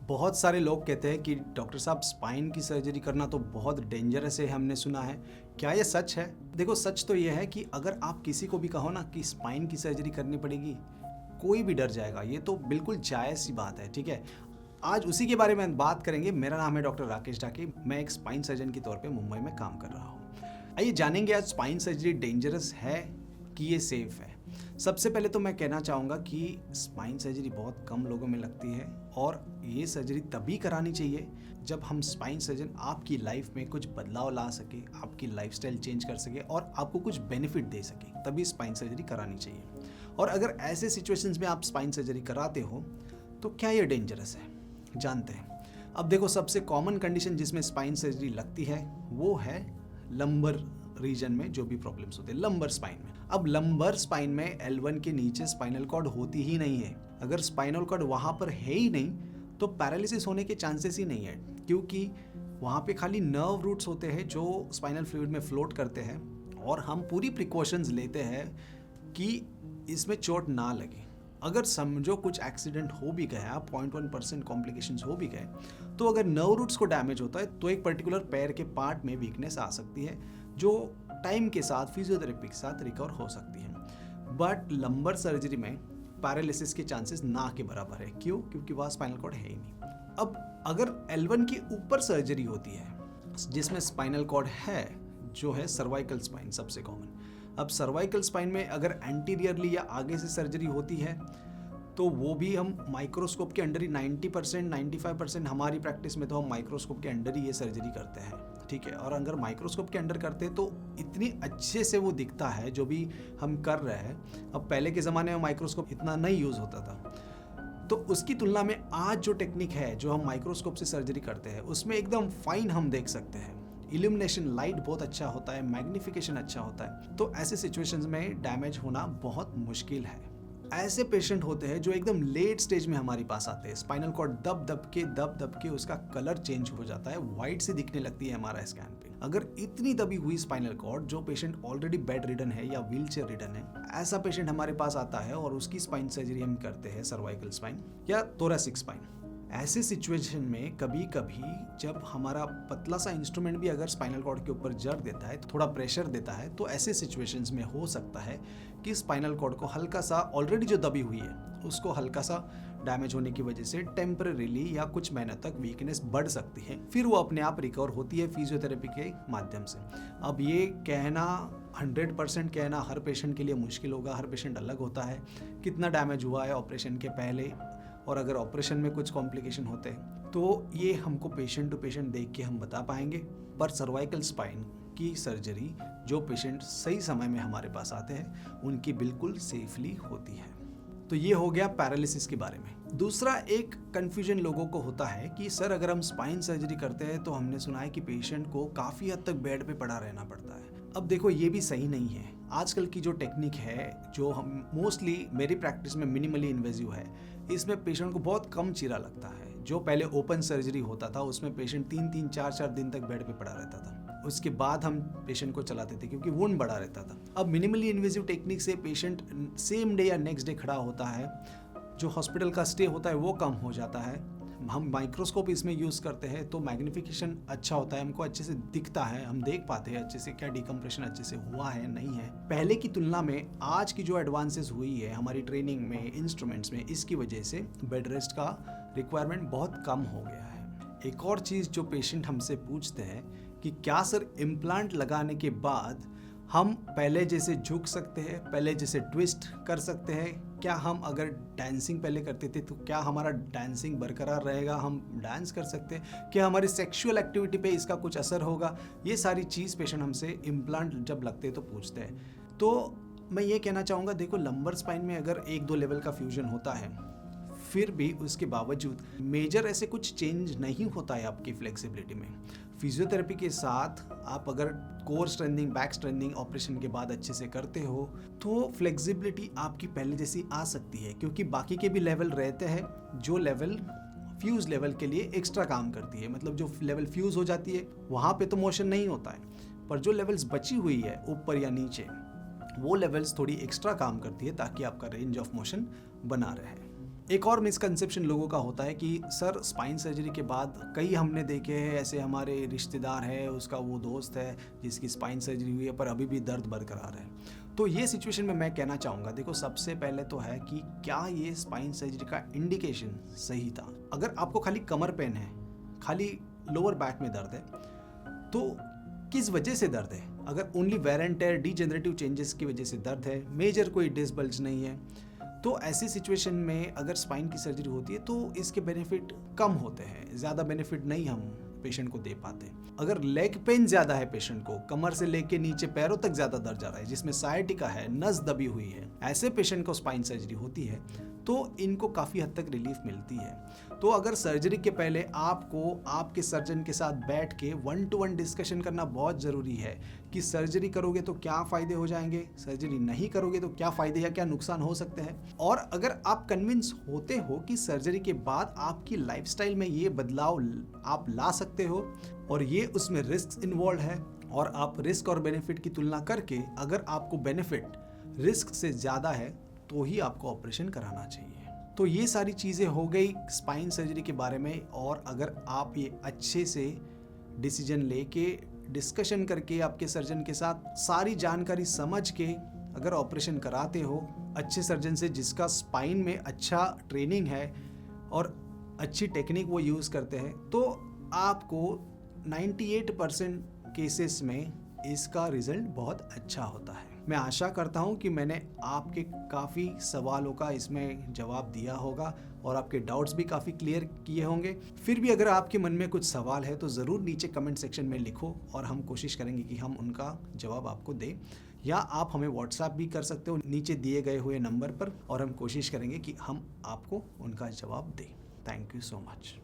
बहुत सारे लोग कहते हैं कि डॉक्टर साहब स्पाइन की सर्जरी करना तो बहुत डेंजरस है, हमने सुना है। क्या ये सच है? देखो, सच तो ये है कि अगर आप किसी को भी कहो ना कि स्पाइन की सर्जरी करनी पड़ेगी, कोई भी डर जाएगा। ये तो बिल्कुल जायज़ सी बात है, ठीक है। आज उसी के बारे में बात करेंगे। मेरा नाम है डॉक्टर राकेश डाके। मैं एक स्पाइन सर्जन के तौर पे मुंबई में काम कर रहा हूँ। आइए जानेंगे आज स्पाइन सर्जरी डेंजरस है कि ये सेफ है। सबसे पहले तो मैं कहना चाहूँगा कि स्पाइन सर्जरी बहुत कम लोगों में लगती है और ये सर्जरी तभी करानी चाहिए जब हम स्पाइन सर्जन आपकी लाइफ में कुछ बदलाव ला सके, आपकी लाइफस्टाइल चेंज कर सके और आपको कुछ बेनिफिट दे सके, तभी स्पाइन सर्जरी करानी चाहिए। और अगर ऐसे सिचुएशंस में आप स्पाइन सर्जरी कराते हो तो क्या ये डेंजरस है, जानते हैं। अब देखो, सबसे कॉमन कंडीशन जिसमें स्पाइन सर्जरी लगती है वो है लंबर रीजन में जो भी प्रॉब्लम्स होते हैं लंबर स्पाइन में। अब लंबर स्पाइन में L1 के नीचे स्पाइनल कॉर्ड होती ही नहीं है। अगर स्पाइनल कॉर्ड वहाँ पर है ही नहीं तो पैरालिसिस होने के चांसेस ही नहीं है, क्योंकि वहाँ पे खाली नर्व रूट्स होते हैं जो स्पाइनल फ्लूइड में फ्लोट करते हैं और हम पूरी प्रिकॉशंस लेते हैं कि इसमें चोट ना लगे। अगर समझो कुछ एक्सीडेंट हो भी गया, 0.1% कॉम्प्लिकेशंस हो भी गए, तो अगर नर्व रूट्स को डैमेज होता है तो एक पर्टिकुलर पैर के पार्ट में वीकनेस आ सकती है जो टाइम के साथ फिजियोथेरेपी के साथ रिकवर हो सकती है। बट लंबर सर्जरी में पैरालिसिस के चांसेस ना के बराबर है। क्यों? क्योंकि वहाँ स्पाइनल कॉर्ड है ही नहीं। अब अगर L1 के ऊपर सर्जरी होती है जिसमें स्पाइनल कॉर्ड है, जो है सर्वाइकल स्पाइन सबसे कॉमन। अब सर्वाइकल स्पाइन में अगर एंटीरियरली या आगे से सर्जरी होती है तो वो भी हम माइक्रोस्कोप के अंडर ही 90% 95% हमारी प्रैक्टिस में तो हम माइक्रोस्कोप के अंडर ही ये सर्जरी करते हैं, ठीक है। और अगर माइक्रोस्कोप के अंडर करते हैं तो इतनी अच्छे से वो दिखता है जो भी हम कर रहे हैं। अब पहले के ज़माने में माइक्रोस्कोप इतना नहीं यूज़ होता था, तो उसकी तुलना में आज जो टेक्निक है जो हम माइक्रोस्कोप से सर्जरी करते हैं उसमें एकदम फाइन हम देख सकते हैं। इल्यूमिनेशन लाइट बहुत अच्छा होता है, मैग्निफिकेशन अच्छा होता है। तो ऐसे सिचुएशंस में डैमेज होना बहुत मुश्किल है। ऐसे पेशेंट होते हैं जो एकदम लेट स्टेज में हमारे पास आते हैं। स्पाइनल कॉर्ड दब दब के उसका कलर चेंज हो जाता है, वाइट से दिखने लगती है हमारा स्कैन पे। अगर इतनी दबी हुई स्पाइनल कॉर्ड, जो पेशेंट ऑलरेडी बेड रिडन है या व्हील चेयर रिडन है, ऐसा पेशेंट हमारे पास आता है और उसकी स्पाइन सर्जरी हम करते हैं, सर्वाइकल स्पाइन या थोरैसिक स्पाइन। ऐसे सिचुएशन में कभी कभी जब हमारा पतला सा इंस्ट्रूमेंट भी अगर स्पाइनल कॉर्ड के ऊपर जड़ देता है, थोड़ा प्रेशर देता है, तो ऐसे सिचुएशंस में हो सकता है कि स्पाइनल कॉर्ड को हल्का सा, ऑलरेडी जो दबी हुई है उसको हल्का सा डैमेज होने की वजह से टेम्परेरीली या कुछ महीनों तक वीकनेस बढ़ सकती है। फिर वो अपने आप रिकवर होती है फिजियोथेरेपी के माध्यम से। अब ये कहना 100% कहना हर पेशेंट के लिए मुश्किल होगा, हर पेशेंट अलग होता है। कितना डैमेज हुआ है ऑपरेशन के पहले, और अगर ऑपरेशन में कुछ कॉम्प्लिकेशन होते हैं तो ये हमको पेशेंट टू पेशेंट देख के हम बता पाएंगे। पर सर्वाइकल स्पाइन की सर्जरी जो पेशेंट सही समय में हमारे पास आते हैं उनकी बिल्कुल सेफली होती है। तो ये हो गया पैरालिसिस के बारे में। दूसरा एक कन्फ्यूजन लोगों को होता है कि सर अगर हम स्पाइन सर्जरी करते हैं तो हमने सुना है कि पेशेंट को काफ़ी हद तक बेड पे पड़ा रहना पड़ता है। अब देखो, ये भी सही नहीं है। आजकल की जो टेक्निक है, जो हम मोस्टली मेरी प्रैक्टिस में मिनिमली इन्वेजिव है, इसमें पेशेंट को बहुत कम चीरा लगता है। जो पहले ओपन सर्जरी होता था उसमें पेशेंट 3-3 4-4 दिन तक बेड पे पड़ा रहता था। उसके बाद हम पेशेंट को चलाते थे क्योंकि वुंड बड़ा रहता था। अब मिनिमली इन्वेजिव टेक्निक से पेशेंट सेम डे या नेक्स्ट डे खड़ा होता है, जो हॉस्पिटल का स्टे होता है वो कम हो जाता है। हम माइक्रोस्कोप इसमें यूज़ करते हैं तो मैग्निफिकेशन अच्छा होता है, हमको अच्छे से दिखता है, हम देख पाते हैं अच्छे से क्या डिकम्प्रेशन अच्छे से हुआ है नहीं है। पहले की तुलना में आज की जो एडवांसेस हुई है हमारी ट्रेनिंग में, इंस्ट्रूमेंट्स में, इसकी वजह से बेड रेस्ट का रिक्वायरमेंट बहुत कम हो गया है। एक और चीज़ जो पेशेंट हमसे पूछते हैं कि क्या सर इम्प्लांट लगाने के बाद हम पहले जैसे झुक सकते हैं, पहले जैसे ट्विस्ट कर सकते हैं? क्या हम अगर डांसिंग पहले करते थे तो क्या हमारा डांसिंग बरकरार रहेगा, हम डांस कर सकते हैं? क्या हमारी सेक्सुअल एक्टिविटी पे इसका कुछ असर होगा? ये सारी चीज़ पेशेंट हमसे इम्प्लांट जब लगते हैं तो पूछते हैं। तो मैं ये कहना चाहूँगा, देखो लंबर स्पाइन में अगर 1-2 लेवल का फ्यूजन होता है, फिर भी उसके बावजूद मेजर ऐसे कुछ चेंज नहीं होता है आपकी फ्लेक्सिबिलिटी में। फिजियोथेरेपी के साथ आप अगर core strengthening, back strengthening operation के बाद अच्छे से करते हो तो फ्लेक्सिबिलिटी आपकी पहले जैसी आ सकती है, क्योंकि बाकी के भी लेवल रहते हैं जो लेवल फ्यूज लेवल के लिए एक्स्ट्रा काम करती है। मतलब जो लेवल फ्यूज हो जाती है वहाँ पे तो मोशन नहीं होता है, पर जो लेवल्स बची हुई है ऊपर या नीचे, वो लेवल्स थोड़ी एक्स्ट्रा काम करती है ताकि आपका रेंज ऑफ मोशन बना रहे। एक और मिसकंसेप्शन लोगों का होता है कि सर स्पाइन सर्जरी के बाद कई हमने देखे हैं, ऐसे हमारे रिश्तेदार है, उसका वो दोस्त है जिसकी स्पाइन सर्जरी हुई है पर अभी भी दर्द बरकरार है। तो ये सिचुएशन में मैं कहना चाहूँगा, देखो सबसे पहले तो है कि क्या ये स्पाइन सर्जरी का इंडिकेशन सही था। अगर आपको खाली कमर पेन है, खाली लोअर बैक में दर्द है, तो किस वजह से दर्द है? अगर only wear and tear degenerative changes की वजह से दर्द है, मेजर कोई डिस्क बल्ज नहीं है, तो ऐसी सिचुएशन में अगर स्पाइन की सर्जरी होती है तो इसके बेनिफिट कम होते हैं, ज़्यादा बेनिफिट नहीं हम पेशेंट को दे पाते। अगर लेग पेन ज़्यादा है पेशेंट को, कमर से लेके नीचे पैरों तक ज़्यादा दर्द जा रहा है, जिसमें सायटिका है, नस दबी हुई है, ऐसे पेशेंट को स्पाइन सर्जरी होती है तो इनको काफ़ी हद तक रिलीफ मिलती है। तो अगर सर्जरी के पहले आपको आपके सर्जन के साथ बैठ के 1-to-1 डिस्कशन करना बहुत ज़रूरी है कि सर्जरी करोगे तो क्या फ़ायदे हो जाएंगे, सर्जरी नहीं करोगे तो क्या फ़ायदे या क्या नुकसान हो सकते हैं। और अगर आप कन्विंस होते हो कि सर्जरी के बाद आपकी लाइफस्टाइल में ये बदलाव आप ला सकते हो और ये उसमें रिस्क इन्वॉल्व है, और आप रिस्क और बेनिफिट की तुलना करके अगर आपको बेनिफिट रिस्क से ज़्यादा है तो ही आपको ऑपरेशन कराना चाहिए। तो ये सारी चीज़ें हो गई स्पाइन सर्जरी के बारे में। और अगर आप ये अच्छे से डिसीजन लेके डिस्कशन करके आपके सर्जन के साथ सारी जानकारी समझ के अगर ऑपरेशन कराते हो अच्छे सर्जन से, जिसका स्पाइन में अच्छा ट्रेनिंग है और अच्छी टेक्निक वो यूज़ करते हैं, तो आपको 98% केसेस में इसका रिज़ल्ट बहुत अच्छा होता है। मैं आशा करता हूँ कि मैंने आपके काफ़ी सवालों का इसमें जवाब दिया होगा और आपके डाउट्स भी काफ़ी क्लियर किए होंगे। फिर भी अगर आपके मन में कुछ सवाल है तो ज़रूर नीचे कमेंट सेक्शन में लिखो और हम कोशिश करेंगे कि हम उनका जवाब आपको दें, या आप हमें व्हाट्सएप भी कर सकते हो नीचे दिए गए हुए नंबर पर, और हम कोशिश करेंगे कि हम आपको उनका जवाब दें। Thank you so much.